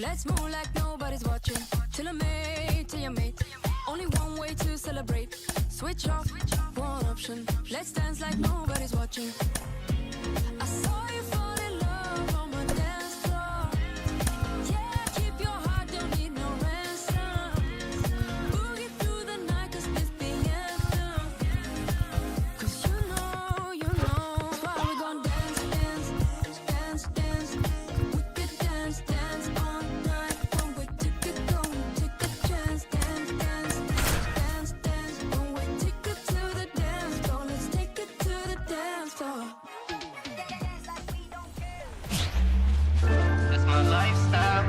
Let's move like nobody's watching. Till I'm made, till you're made. Only one way to celebrate. Switch off, one option. Let's dance like nobody's watching. I saw you fall in love on my dance floor. Yeah, keep your heart, don't need no ransom. Boogie through the night, cause it's the anthem. Cause you know, why we gon' dance, dance, dance, dance. We could dance, dance all night. One way ticket, go and take a chance. Dance, dance, dance, dance. One way ticket to the dance floor. Let's take it to the dance floor. It's my lifestyle.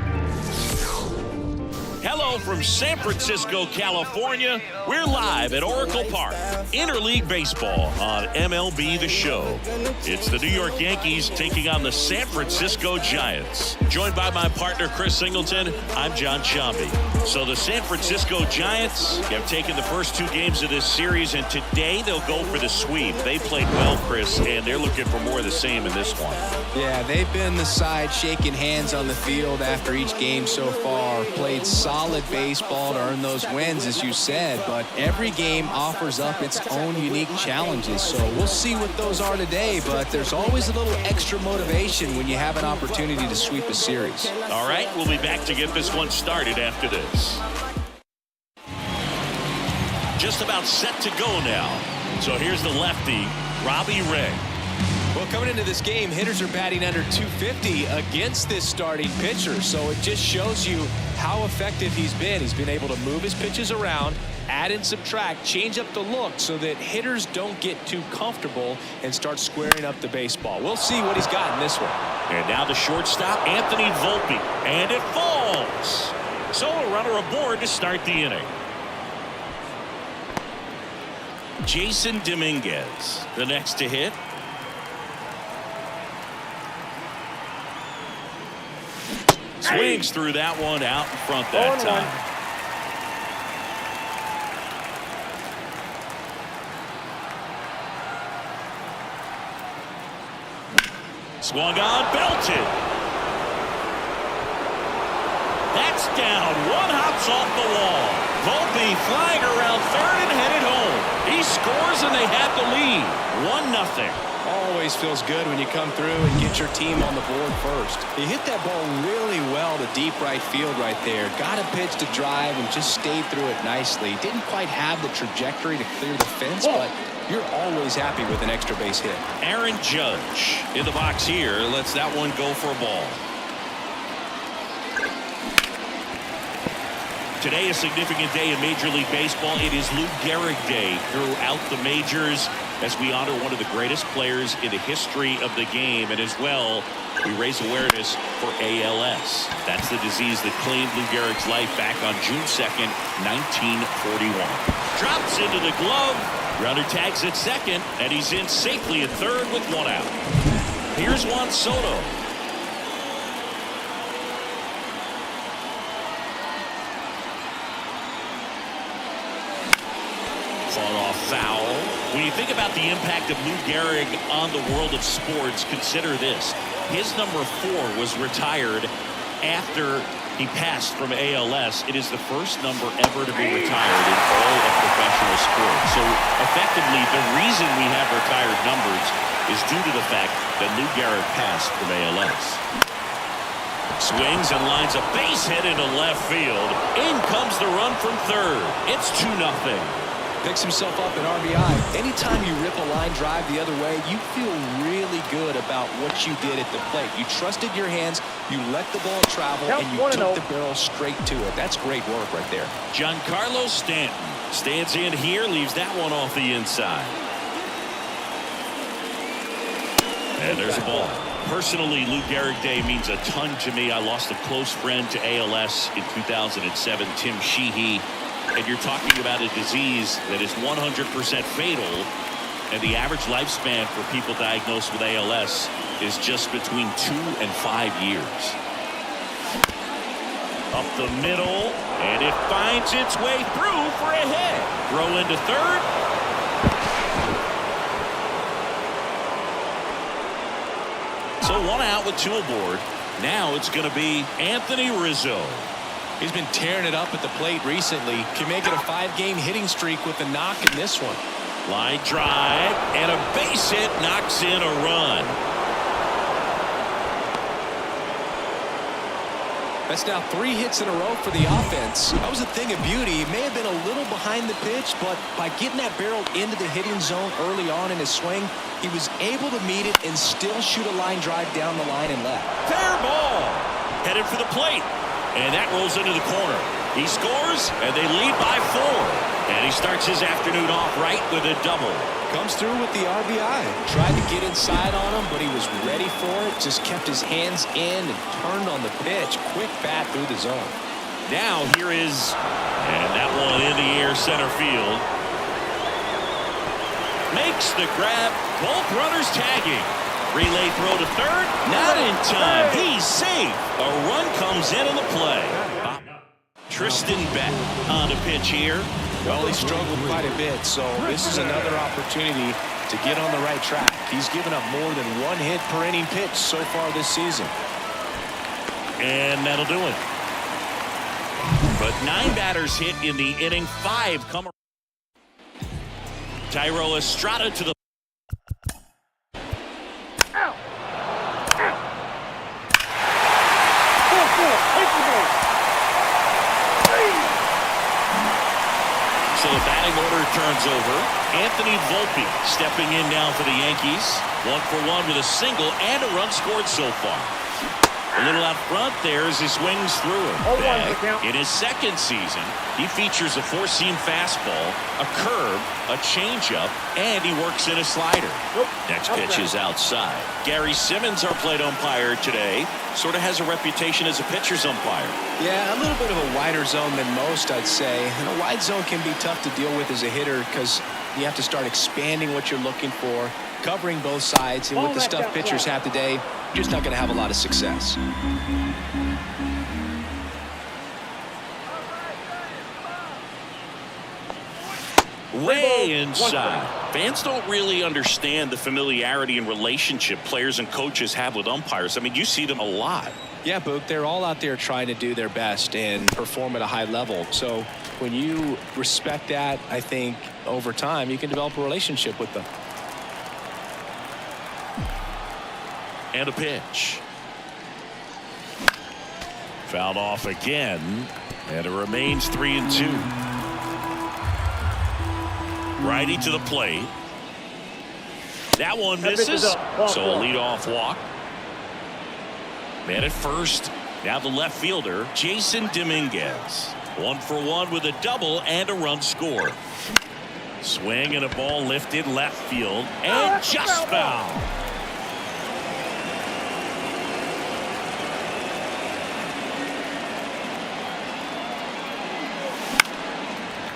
Hello from San Francisco, California. We're live at Oracle Park. Interleague Baseball on MLB The Show. It's the New York Yankees taking on the San Francisco Giants. Joined by my partner, Chris Singleton, I'm John Shambi. So the San Francisco Giants have taken the first two games of this series, and today they'll go for the sweep. They played well, Chris, and they're looking for more of the same in this one. Yeah, they've been the side shaking hands on the field after each game so far. Played solid baseball to earn those wins, as you said, but every game offers up its own unique challenges. So we'll see what those are today, but there's always a little extra motivation when you have an opportunity to sweep a series. All right, we'll be back to get this one started after this. Just about set to go now. So here's the lefty, Robbie Ray. Well, coming into this game, hitters are batting under 250 against this starting pitcher. So it just shows you how effective he's been. He's been able to move his pitches around, add and subtract, change up the look so that hitters don't get too comfortable and start squaring up the baseball. We'll see what he's got in this one. And now the shortstop, Anthony Volpe. And it falls. So a runner aboard to start the inning. Jason Dominguez, the next to hit. Swings through that one out in front that time. Swung on, belted. That's down. One hops off the wall. Volpe flying around third and headed home. He scores and they have the lead. 1-0. Always feels good when you come through and get your team on the board first. He hit that ball really well to deep right field right there. Got a pitch to drive and just stayed through it nicely. Didn't quite have the trajectory to clear the fence, but you're always happy with an extra base hit. Aaron Judge in the box here. Lets that one go for a ball. Today, a significant day in Major League Baseball. It is Lou Gehrig Day throughout the majors as we honor one of the greatest players in the history of the game. And as well, we raise awareness for ALS. That's the disease that claimed Lou Gehrig's life back on June 2nd, 1941. Drops into the glove. Runner tags at second, and he's in safely at third with one out. Here's Juan Soto. Off foul. When you think about the impact of Lou Gehrig on the world of sports, consider this. His number 4 was retired after he passed from ALS. It is the first number ever to be retired in all of professional sports. So effectively, the reason we have retired numbers is due to the fact that Lou Gehrig passed from ALS. Swings and lines a base hit into left field. In comes the run from third. It's 2-0. Picks himself up at RBI. Anytime you rip a line drive the other way, you feel really good about what you did at the plate. You trusted your hands, you let the ball travel, and you took the barrel straight to it. That's great work right there. Giancarlo Stanton stands in here, leaves that one off the inside. And there's a ball. Personally, Lou Gehrig Day means a ton to me. I lost a close friend to ALS in 2007, Tim Sheehy. And you're talking about a disease that is 100% fatal, and the average lifespan for people diagnosed with ALS is just between 2 and 5 years. Up the middle, and it finds its way through for a hit. Throw into third. So 1 out with 2 aboard. Now it's going to be Anthony Rizzo. He's been tearing it up at the plate recently. Can make it a 5-game hitting streak with a knock in this one. Line drive and a base hit knocks in a run. That's now 3 hits in a row for the offense. That was a thing of beauty. He may have been a little behind the pitch, but by getting that barrel into the hitting zone early on in his swing, he was able to meet it and still shoot a line drive down the line and left. Fair ball. Headed for the plate. And that rolls into the corner. He scores, and they lead by 4. And he starts his afternoon off right with a double. Comes through with the RBI. Tried to get inside on him, but he was ready for it. Just kept his hands in and turned on the pitch. Quick bat through the zone. Now here is, and that one in the air center field. Makes the grab. Both runners tagging. Relay throw to third. Not in time. He's safe. A run comes in on the play. Tristan Beck on the pitch here. Well, he struggled quite a bit, so this is another opportunity to get on the right track. He's given up more than 1 hit per inning pitch so far this season. And that'll do it. But 9 batters hit in the inning. 5 come around. Tyro Estrada to the So the batting order turns over. Anthony Volpe stepping in now for the Yankees. 1 for 1 with a single and a run scored so far. A little out front there as he swings through it. Beck, in his second season, he features a 4-seam fastball, a curve, a changeup, and he works in a slider. Next pitch is outside. Gary Simmons, our plate umpire today, sort of has a reputation as a pitcher's umpire. Yeah, a little bit of a wider zone than most, I'd say. And a wide zone can be tough to deal with as a hitter because you have to start expanding what you're looking for, covering both sides, and with the stuff pitchers have today, you're just not going to have a lot of success. Way inside. Fans don't really understand the familiarity and relationship players and coaches have with umpires. I mean, you see them a lot. Yeah, Book, they're all out there trying to do their best and perform at a high level. So when you respect that, I think over time you can develop a relationship with them. And a pitch. Fouled off again, and it remains 3-2. Righty to the plate. That one misses, so a leadoff walk. Man at first. Now the left fielder, Jason Dominguez. 1 for 1 with a double and a run scored. Swing and a ball lifted left field and just foul.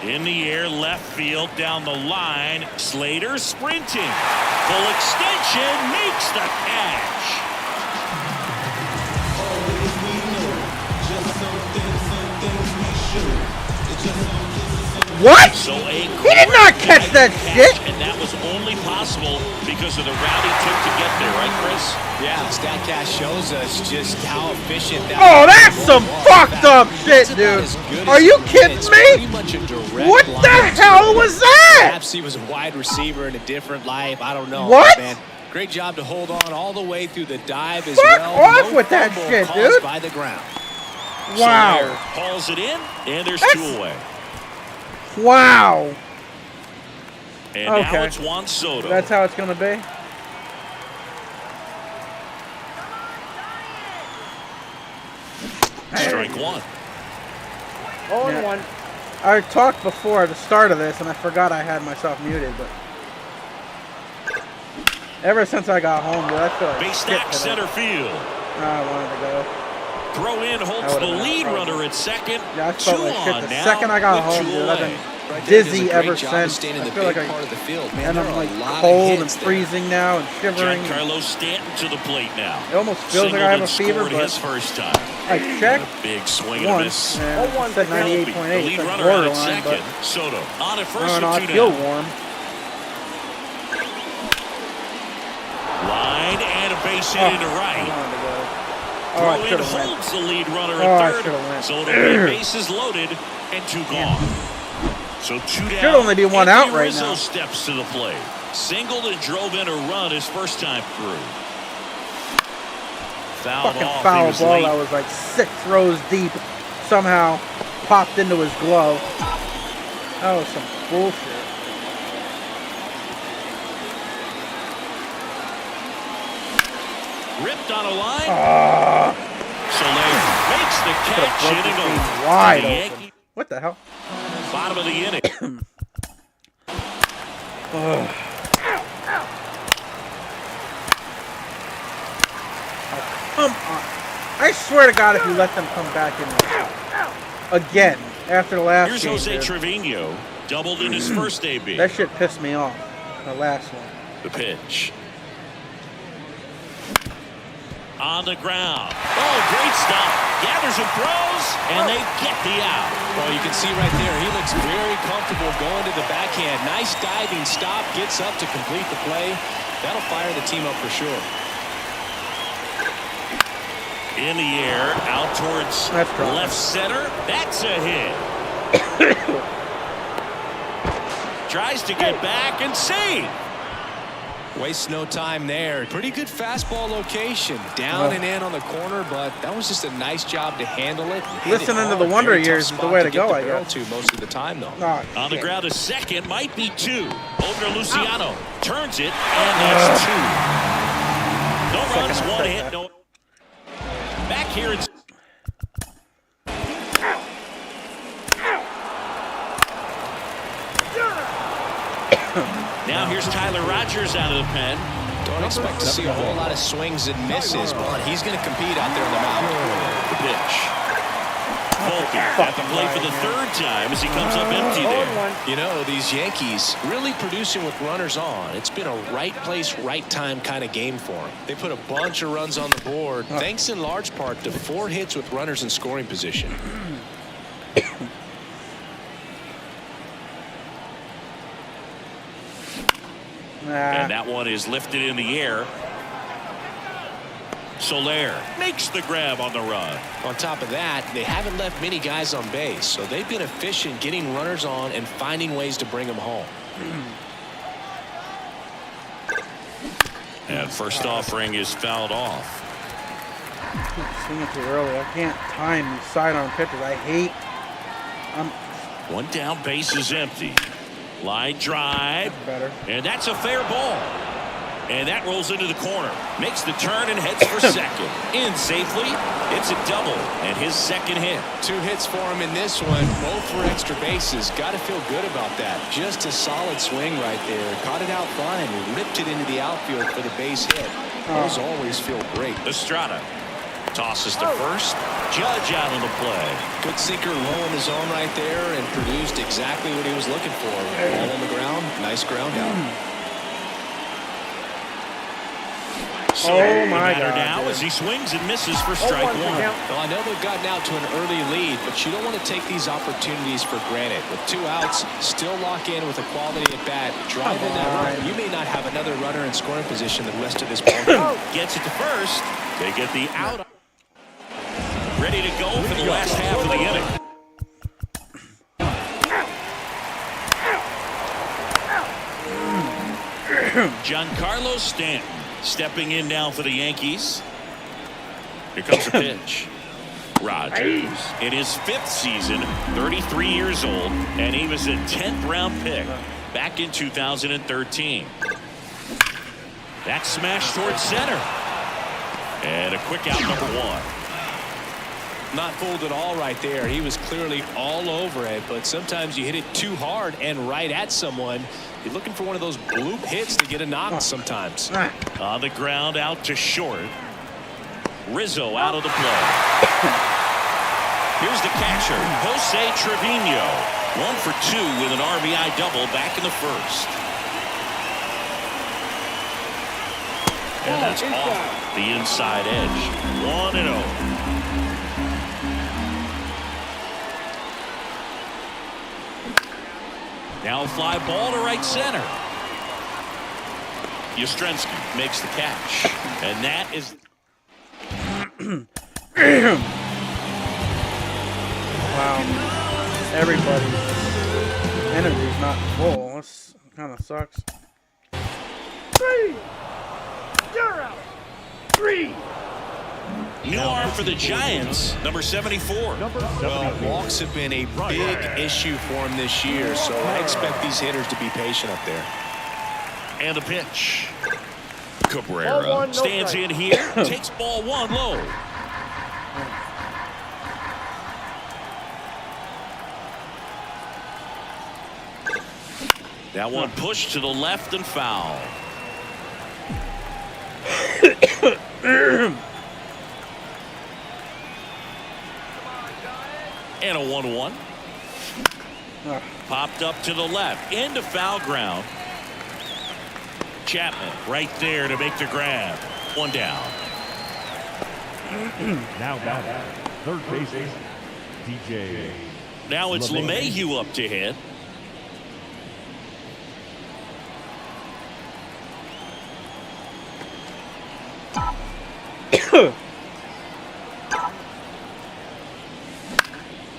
In the air, left field, down the line. Slater sprinting. Full extension, makes the catch. What? So he did not catch that shit. And that was only possible because of the route he took to get there, right, Chris? Yeah, StatCast shows us just how efficient that. Oh, that's some fucked up shit, dude. Are you kidding me? What the hell was that? Perhaps he was a wide receiver in a different life. I don't know. What? Man, great job to hold on all the way through the dive as Fuck well. off with that shit, dude. By the ground. Wow. Hauls it in, and there's 2 away. Wow. And now it's Juan Soto. That's how it's going to be. Strike 1. 0-1. I talked before the start of this, and I forgot I had myself muted, but ever since I got home, dude, I feel like base stack center field. I wanted to go. Throw in holds the lead runner at second. Yeah, I felt 2 like shit on the now second I got home, dude. I've been dizzy ever since. I feel like and I'm like cold and freezing now and shivering. Giancarlo Stanton to the plate now. It almost feels like I have a fever, but his first time. I checked big swing and a miss. And it said 98.8. The lead It's like runner borderline, at second. Soto on at first. I feel warm. Line and a base hit into right. Oh, I Throw in should've went. holds the lead runner Oh, I at third. should've went. So it'll be bases loaded and 2 gone. So 2 down. Should only be 1 out Anthony right Rizzo now. steps to the plate. Singled and drove in a run his first time through. Fouled Fucking off. foul He was ball late. that was like 6 rows deep. Somehow popped into his glove. That was some bullshit. Ripped on a line. Soler makes the catch. Broke Inning the over. screen wide The open. Yankees, What the hell? bottom of the inning. Ugh. Come on. I swear to God, if you let them come back in again after the last Here's game, Jose dude, Trevino. Doubled in his first AB. that shit pissed me off. The last one. The pitch. On the ground. Oh, great stop. Gathers and throws, and they get the out. Well, you can see right there, he looks very comfortable going to the backhand. Nice diving stop, gets up to complete the play. That'll fire the team up for sure. In the air, out towards That's dropping. left center. That's a hit. Tries to get back and save. Wastes no time there. Pretty good fastball location. Down and in on the corner, but that was just a nice job to handle it. Listening to the Wonder Years is the way to go, I guess. Most of the time, though. Oh, On the shit. ground, a second, might be 2. Over to Luciano. Turns it, and that's 2. No runs, Second, 1 second. hit, no. Back here, it's now here's Tyler Rogers out of the pen. Don't expect to see a whole lot of swings and misses, but he's going to compete out there on the mound. The pitch. Volpe at the plate for the 3rd time as he comes up empty there. You know, these Yankees really producing with runners on. It's been a right place, right time kind of game for them. They put a bunch of runs on the board, thanks in large part to 4 hits with runners in scoring position. And that one is lifted in the air. Soler makes the grab on the run. On top of that, they haven't left many guys on base, so they've been efficient getting runners on and finding ways to bring them home. And first offering is fouled off. Swinging too early. I can't time these sidearm pitches. I hate. 1 down, base is empty. Line drive, Better. and that's a fair ball. And that rolls into the corner. Makes the turn and heads for second. In safely. It's a double and his second hit. 2 hits for him in this one, both for extra bases. Got to feel good about that. Just a solid swing right there. Caught it out fine and ripped it into the outfield for the base hit. Those always feel great. Estrada tosses to first. Judge out on the play. Good sinker low in the zone right there and produced exactly what he was looking for. Ball on the ground, nice ground out. Oh my God! Now Dude. as he swings and misses for strike 1. Well, I know they've gotten out to an early lead, but you don't want to take these opportunities for granted. With 2 outs, still lock in with a quality at bat. Drive in that run. You may not have another runner in scoring position the rest of this ball game. Gets it to first. They get the out. Ready to go for the last half of the inning. Giancarlo Stanton stepping in now for the Yankees. Here comes the pitch. Rogers in his 5th season, 33 years old, and he was a 10th round pick back in 2013. That smash towards center. And a quick out, number 1. Not fooled at all right there. He was clearly all over it, but sometimes you hit it too hard and right at someone. You're looking for one of those bloop hits to get a knock sometimes. On the ground, out to short. Rizzo out of the play. Here's the catcher, Jose Trevino. 1 for 2 with an RBI double back in the 1st. And that's off the inside edge. 1-0. Now a fly ball to right center. Yastrzemski makes the catch. And that is Wow. Everybody's energy's not full. This kind of sucks. 3. You're out. 3. New arm for the Giants, number 74. Well, walks have been a big issue for him this year, so I expect these hitters to be patient up there. And a pitch. Cabrera stands in here, takes ball 1 low. That one pushed to the left and foul. And a 1-1. Popped up to the left into foul ground. Chapman right there to make the grab. 1 down. Now batting, third baseman, DJ. Now it's LeMahieu up to hit.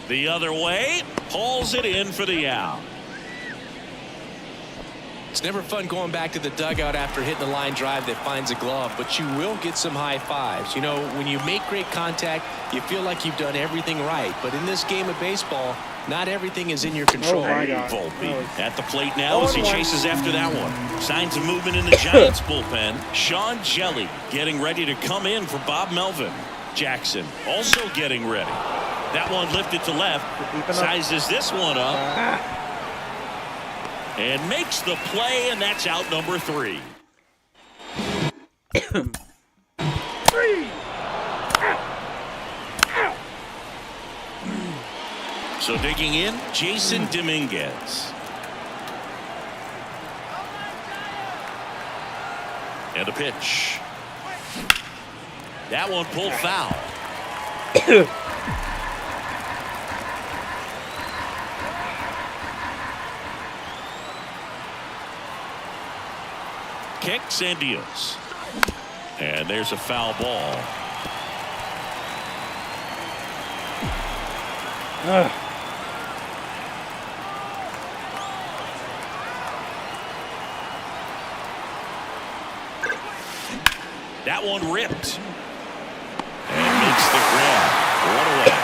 The other way, hauls it in for the out. It's never fun going back to the dugout after hitting a line drive that finds a glove, but you will get some high fives. You know, when you make great contact, you feel like you've done everything right. But in this game of baseball, not everything is in your control. Oh my God. Volpe at the plate now as he chases after that one. Signs of movement in the Giants bullpen. Sean Jelly getting ready to come in for Bob Melvin. Jackson also getting ready. That one lifted to left. Sizes this one up. And makes the play, and that's out number 3. 3. So digging in, Jason Dominguez. And a pitch. That one pulled foul. Kicks and deals. And there's a foul ball. That one ripped. And makes the grab. One away.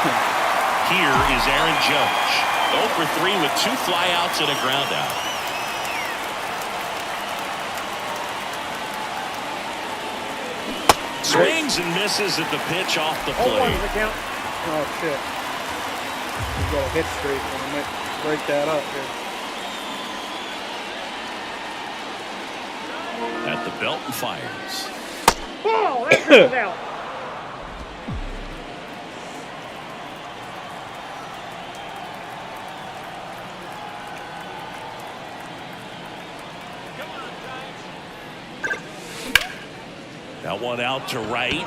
Here is Aaron Judge. 0 for 3 with 2 flyouts and a ground out. Swings and misses at the pitch off the plate. Oh, shit. He's got a hit streak. I might break that up here. At the belt and fires. Ball. That's out. That one out to right.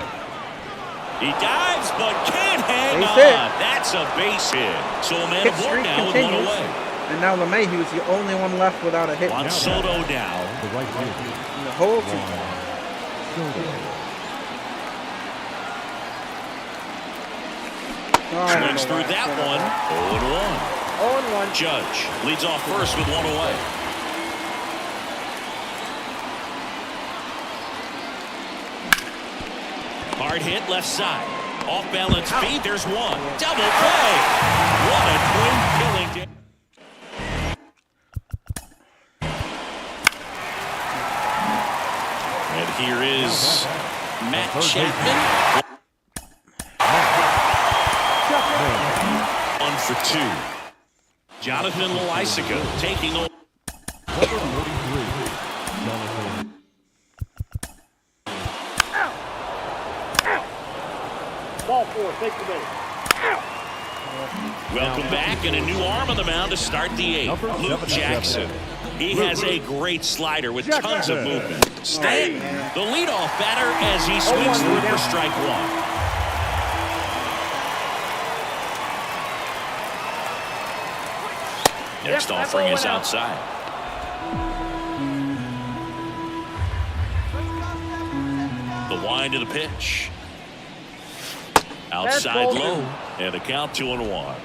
He dives, but can't hang Base on. hit. That's a base hit. So a man Hit aboard streak now with 1 continues. away. And now LeMahieu is the only one left without a hit Juan Soto down. The right fielder, in the whole team. Swings through that one. 0-1. 0-1. Judge leads off first with 1 away. Hard hit left side. Off balance feed. There's one. Double play. What a twin killing. And here is Matt Chapman. 1 for 2. Jonathan Loaisiga taking over. Ball 4. Take the base. Welcome back, and a new arm on the mound to start the 8th. Luke Jackson. He has a great slider with tons of movement. Stanton, the leadoff batter, as he swings through for strike 1. Next offering is outside. The wind of the pitch. Outside low, and a count 2-1.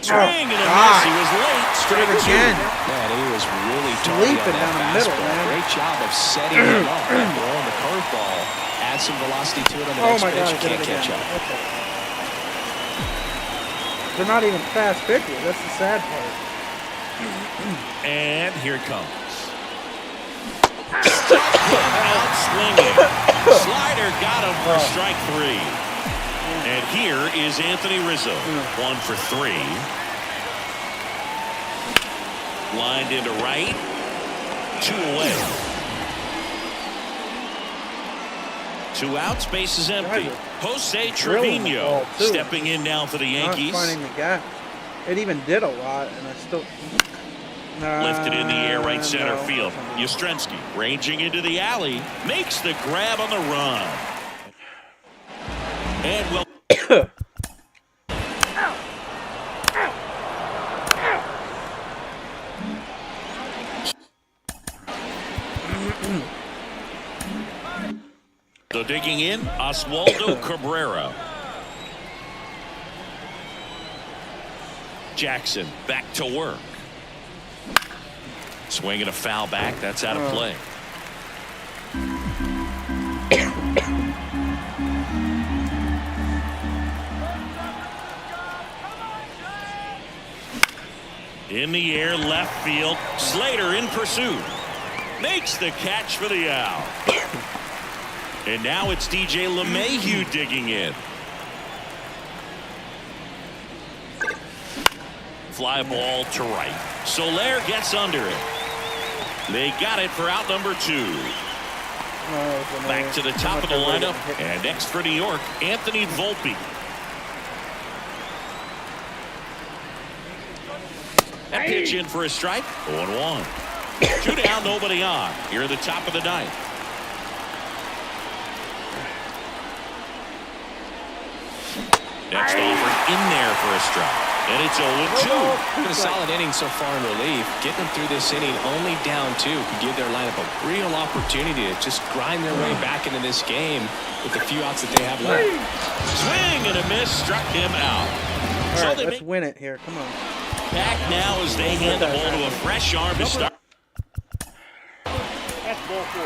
Swing and a miss. He was late. Straight again. Man, he was really sleeping down the middle, man. Great job of setting him up and throwing the curveball. Add some velocity to it on the next pitch. Can't catch up. Okay. They're not even fast pitchers. That's the sad part. And here it comes. Out swinging. Slider got him for strike 3. And here is Anthony Rizzo. 1 for 3. Lined into right. 2 away. 2 outs. Base is empty. Jose Trevino stepping in now for the Yankees. Not finding the gap. It even did a lot, and I still... Lifted in the air right center field. Yastrzemski ranging into the alley. Makes the grab on the run. And well... So digging in, Oswaldo Cabrera. Jackson back to work. Swinging a foul back. That's out of play. In the air, left field. Slater in pursuit. Makes the catch for the out. And now it's DJ LeMahieu digging in. Fly ball to right. Soler gets under it. They got it for out number 2. Back to the top of the lineup. And next for New York, Anthony Volpe. That pitch in for a strike. 0-1. 2 down, nobody on. Here at the top of the 9th. Next offer in there for a strike. And it's 0-2. Been a solid inning so far in relief. Getting them through this inning only down 2 could give their lineup a real opportunity to just grind their way back into this game with the few outs that they have left. Swing and a miss, struck him out. All right, let's win it here. Come on. Back now as they hand the ball to a fresh arm to start. That's ball 4.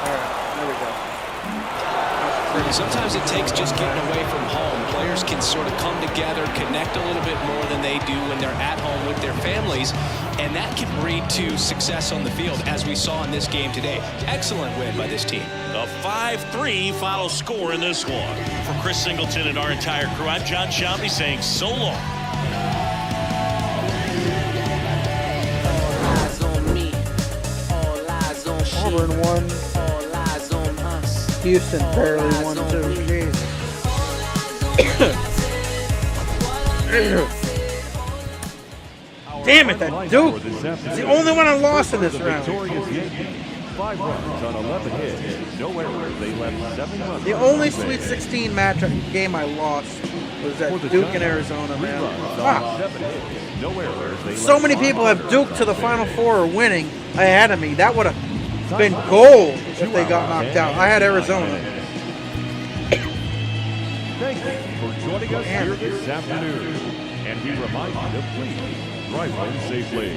All right, there we go. Sometimes it takes just getting away from home. Players can sort of come together, connect a little bit more than they do when they're at home with their families, and that can lead to success on the field, as we saw in this game today. Excellent win by this team. A 5-3 final score in this one. For Chris Singleton and our entire crew, I'm John Shelby saying so long. Auburn won. Houston barely won too. Jeez. Damn it, that Duke is the only one I lost in this round. 5 runs on 11 hits, no errors. They left 7 runs. The only Sweet 16 matchup game I lost was at Duke in Arizona, man. No errors. So many people have Duke to the Final Four or winning ahead of me. That would have been gold if they got knocked out. I had Arizona. Thank you for joining us here this afternoon. And we remind you to please drive home safely.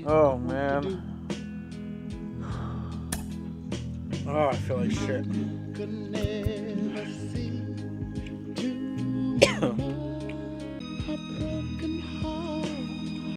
Oh, man. Oh, I feel like shit.